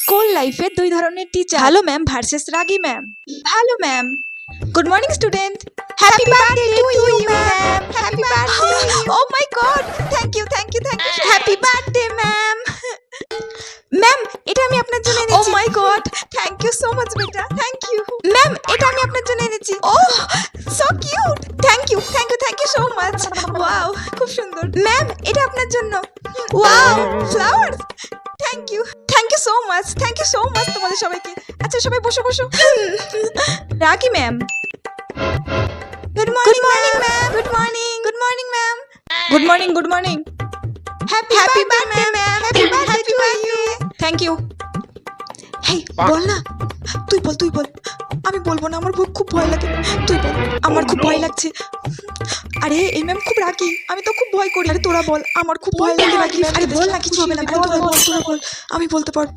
School লাইফে দুই ধরনের টিচার, ভালো ম্যাম ভার্সেস রাগী ম্যাম। ভালো ma'am, good morning student, happy birthday to you ma'am, happy birthday. Oh my god, thank you thank you thank you, happy birthday ma'am. Ma'am, এটা আমি আপনার জন্য এনেছি। Oh my god, thank you so much বেটা, thank you. Ma'am, এটা আমি আপনার জন্য এনেছি। Oh, so cute, thank you thank you thank you so much. Wow, খুব সুন্দর। ম্যাম, এটা আপনার জন্য। Wow, flowers, thank you so much, thank you so much তোমাদের সবাইকে। আচ্ছা সবাই বসো বসো। Raki ma'am, good morning ma'am, good morning ma'am, good morning. Happy birthday ma'am, happy birthday to you. Thank you. Hey, বল না, তুই বল। আমি বলবো না, আমার খুব ভয় লাগে। তুই বল, আমার খুব ভয় লাগছে। আরে এই ম্যাম খুব রাগী, আমি তো খুব ভয় করি। আরে তোরা বল, আমার খুব ভয় লাগে রাগী ম্যাম। আরে বল না, কিছু হবে না, তোরা বল, আমি বলতে পারবো।